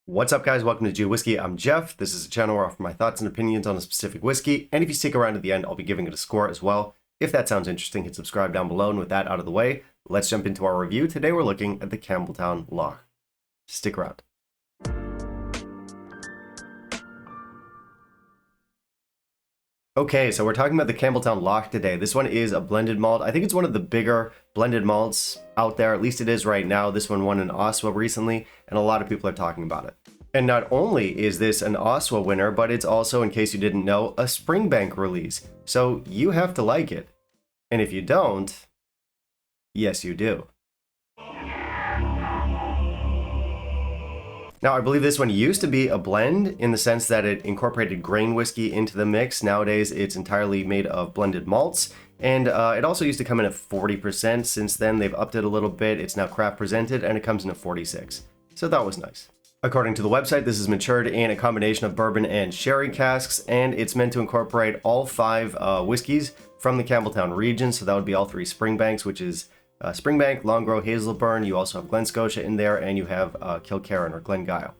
What's up, guys? Welcome to Whiskey. I'm Jeff. This is a channel where I offer my thoughts and opinions on a specific whiskey, and if you stick around to the end, I'll be giving it a score as well. If that sounds interesting, hit subscribe down below, and with that out of the way, let's jump into our review. Today we're looking at the Campbeltown Loch. Stick around. Okay, so we're talking about the Campbeltown Loch today. This one is a blended malt. I think it's one of the bigger blended malts out there. At least it is right now. This one won an OSWA recently, and a lot of people are talking about it. And not only is this an OSWA winner, but it's also, in case you didn't know, a Springbank release. So you have to like it. And if you don't, yes, you do. Now, I believe this one used to be a blend in the sense that it incorporated grain whiskey into the mix. Nowadays, it's entirely made of blended malts. And it also used to come in at 40%. Since then, they've upped it a little bit. It's now craft presented, and it comes in at 46. So that was nice. According to the website, this is matured in a combination of bourbon and sherry casks, and it's meant to incorporate all 5 whiskeys from the Campbeltown region. So that would be all 3 Springbanks, which is Springbank, Longrow, Hazelburn. You also have Glen Scotia in there, and you have Kilkerran or Glengyle.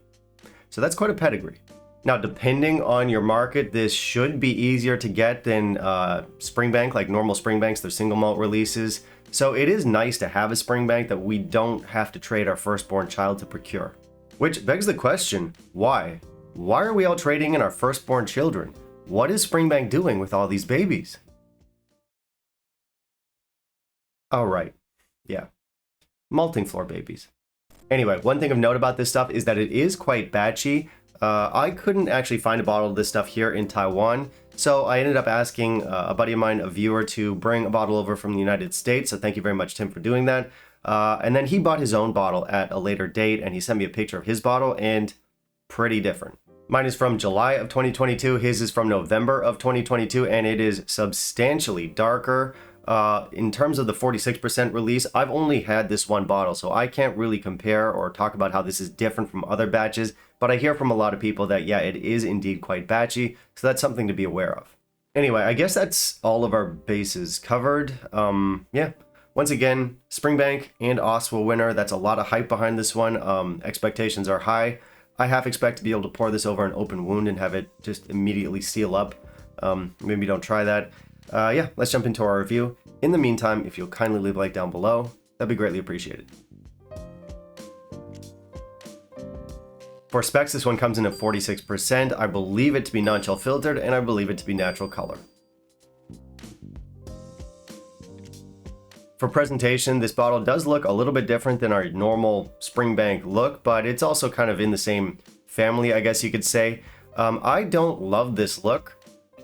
So that's quite a pedigree. Now, depending on your market, this should be easier to get than Springbank, like normal Springbanks. They're single malt releases. So it is nice to have a Springbank that we don't have to trade our firstborn child to procure. Which begs the question, why? Why are we all trading in our firstborn children? What is Springbank doing with all these babies? Oh, right. Yeah. Malting floor babies. Anyway, one thing of note about this stuff is that it is quite batchy. I couldn't actually find a bottle of this stuff here in Taiwan, so I ended up asking a buddy of mine, a viewer, to bring a bottle over from the United States. So thank you very much, Tim, for doing that. And then he bought his own bottle at a later date, and he sent me a picture of his bottle, and pretty different. Mine is from July of 2022. His is from November of 2022, and it is substantially darker. In terms of the 46% release, I've only had this one bottle, so I can't really compare or talk about how this is different from other batches, but I hear from a lot of people that, yeah, it is indeed quite batchy, so that's something to be aware of. Anyway, I guess that's all of our bases covered. Yeah. Once again, Springbank and OSWA winner. That's a lot of hype behind this one. Expectations are high. I half expect to be able to pour this over an open wound and have it just immediately seal up. Maybe don't try that. Yeah, let's jump into our review. In the meantime, if you'll kindly leave a like down below, that'd be greatly appreciated. For specs, this one comes in at 46%. I believe it to be non-chill filtered, and I believe it to be natural color. For presentation, this bottle does look a little bit different than our normal Springbank look, but it's also kind of in the same family, I guess you could say. I don't love this look.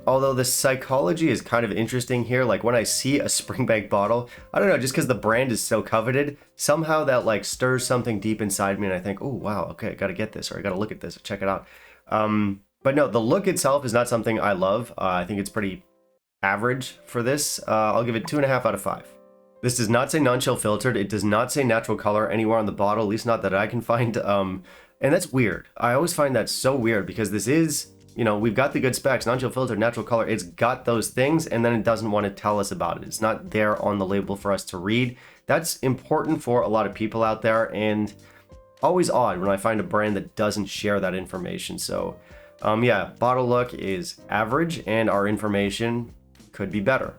Although the psychology is kind of interesting here. Like when I see a Springbank bottle, I don't know, just because the brand is so coveted, somehow that like stirs something deep inside me, and I think, oh wow, okay, I gotta get this, or I gotta look at this, or check it out. But no, the look itself is not something I love. I think it's pretty average for this. I'll give it 2.5 out of 5. This does not say non-chill filtered. It does not say natural color anywhere on the bottle, at least not that I can find. And that's weird. I always find that so weird because this is, you know, we've got the good specs, non-chill filter, natural color. It's got those things, and then it doesn't want to tell us about it. It's not there on the label for us to read. That's important for a lot of people out there, and always odd when I find a brand that doesn't share that information. So, yeah, bottle look is average, and our information could be better.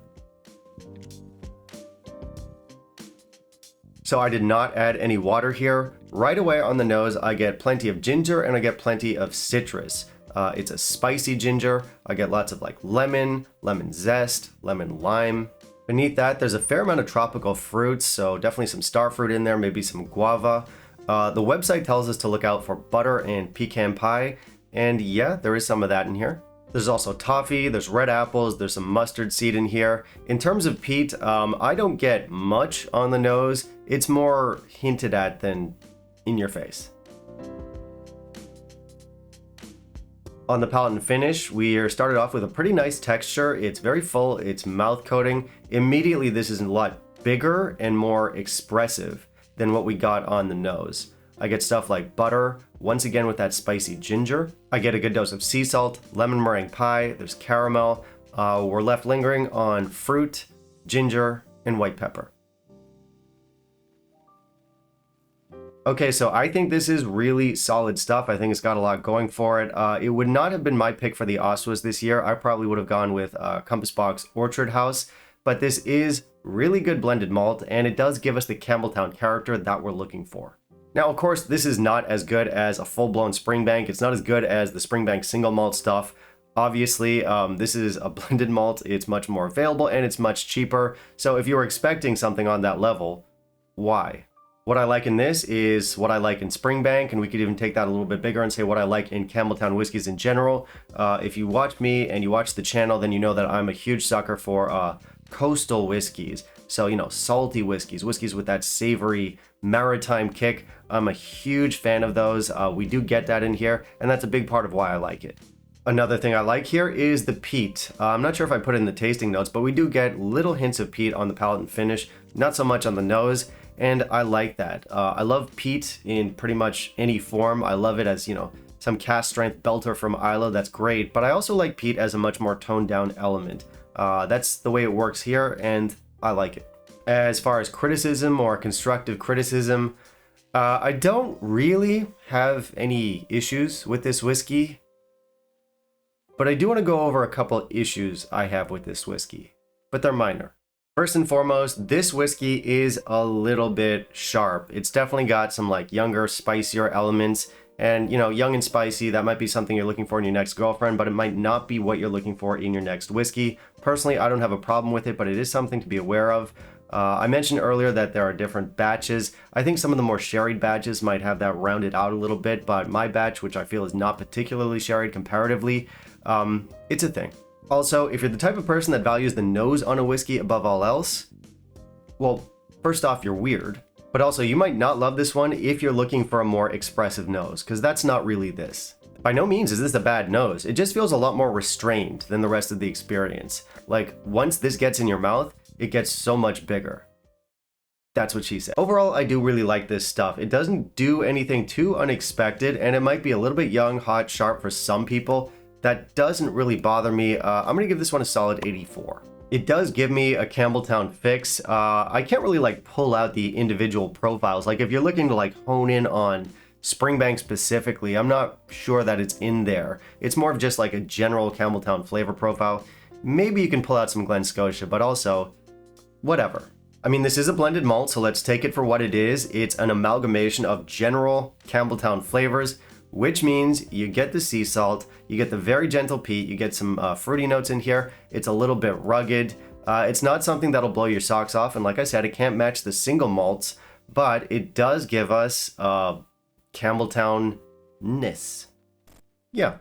So I did not add any water here. Right away on the nose, I get plenty of ginger, and I get plenty of citrus. It's a spicy ginger. I get lots of like lemon zest, lemon lime. Beneath that, there's a fair amount of tropical fruits, so definitely some star fruit in there, maybe some guava. The website tells us to look out for butter and pecan pie, and yeah, there is some of that in here. There's also toffee, there's red apples, there's some mustard seed in here. In terms of peat, I don't get much on the nose. It's more hinted at than in your face. On the palate and finish, we are started off with a pretty nice texture. It's very full, it's mouth coating. Immediately, this is a lot bigger and more expressive than what we got on the nose. I get stuff like butter, once again with that spicy ginger. I get a good dose of sea salt, lemon meringue pie, there's caramel. We're left lingering on fruit, ginger, and white pepper. Okay, so I think this is really solid stuff. I think it's got a lot going for it. It would not have been my pick for the OSWAs this year. I probably would have gone with Compass Box Orchard House, but this is really good blended malt, and it does give us the Campbeltown character that we're looking for. Now, of course, this is not as good as a full-blown Springbank. It's not as good as the Springbank single malt stuff. Obviously, this is a blended malt. It's much more available, and it's much cheaper. So if you were expecting something on that level, why? What I like in this is what I like in Springbank, and we could even take that a little bit bigger and say what I like in Campbeltown whiskeys in general. If you watch me and you watch the channel, then you know that I'm a huge sucker for coastal whiskeys. So, you know, salty whiskeys with that savory maritime kick. I'm a huge fan of those. We do get that in here, and that's a big part of why I like it. Another thing I like here is the peat. I'm not sure if I put it in the tasting notes, but we do get little hints of peat on the palate and finish, not so much on the nose. And I like that. I love peat in pretty much any form. I love it as, you know, some cast strength belter from Islay. That's great. But I also like peat as a much more toned down element. That's the way it works here, and I like it. As far as criticism or constructive criticism, I don't really have any issues with this whiskey. But I do want to go over a couple issues I have with this whiskey. But they're minor. First and foremost, this whiskey is a little bit sharp. It's definitely got some like younger, spicier elements. And, you know, young and spicy, that might be something you're looking for in your next girlfriend, but it might not be what you're looking for in your next whiskey. Personally, I don't have a problem with it, but it is something to be aware of. I mentioned earlier that there are different batches. I think some of the more sherried batches might have that rounded out a little bit, but my batch, which I feel is not particularly sherried comparatively, it's a thing. Also, if you're the type of person that values the nose on a whiskey above all else, well, first off, you're weird. But also, you might not love this one if you're looking for a more expressive nose, because that's not really this. By no means is this a bad nose. It just feels a lot more restrained than the rest of the experience. Like, once this gets in your mouth, it gets so much bigger. That's what she said. Overall, I do really like this stuff. It doesn't do anything too unexpected, and it might be a little bit young, hot, sharp for some people. That doesn't really bother me. I'm gonna give this one a solid 84. It does give me a Campbeltown fix. I can't really like pull out the individual profiles. Like if you're looking to like hone in on Springbank specifically, I'm not sure that it's in there. It's more of just like a general Campbeltown flavor profile. Maybe you can pull out some Glen Scotia, but also whatever. I mean, this is a blended malt, so let's take it for what it is. It's an amalgamation of general Campbeltown flavors, which means you get the sea salt, you get the very gentle peat, you get some fruity notes in here. It's a little bit rugged. It's not something that'll blow your socks off, and like I said, it can't match the single malts, but it does give us Campbeltown-ness. Yeah,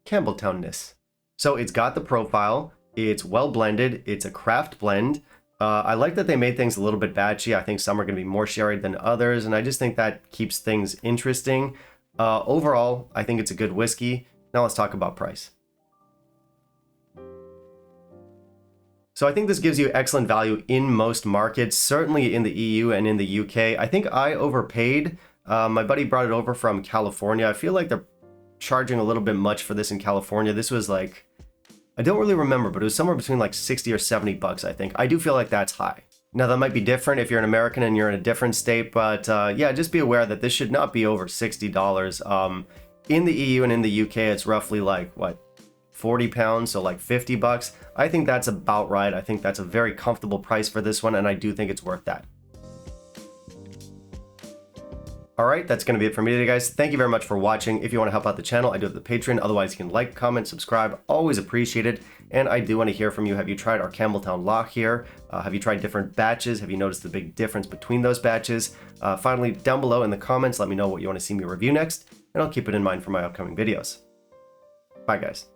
Campbeltown-ness. So it's got the profile, it's well blended, it's a craft blend. I like that they made things a little bit batchy. I think some are going to be more sherried than others, and I just think that keeps things interesting. Overall, I think it's a good whiskey. Now let's talk about price. So I think this gives you excellent value in most markets, certainly in the EU and in the UK. I think I overpaid. My buddy brought it over from California. I feel like they're charging a little bit much for this in California. This was like, I don't really remember, but it was somewhere between like 60 or 70 bucks, I think. I do feel like that's high. Now, that might be different if you're an American and you're in a different state, but yeah, just be aware that this should not be over $60. In the EU and in the UK, it's roughly like, what, 40 pounds, so like 50 bucks. I think that's about right. I think that's a very comfortable price for this one, and I do think it's worth that. All right, that's going to be it for me today, guys. Thank you very much for watching. If you want to help out the channel, I do have the Patreon. Otherwise, you can like, comment, subscribe. Always appreciate it. And I do want to hear from you. Have you tried our Campbeltown Loch here? Have you tried different batches? Have you noticed the big difference between those batches? Finally, down below in the comments, let me know what you want to see me review next, and I'll keep it in mind for my upcoming videos. Bye, guys.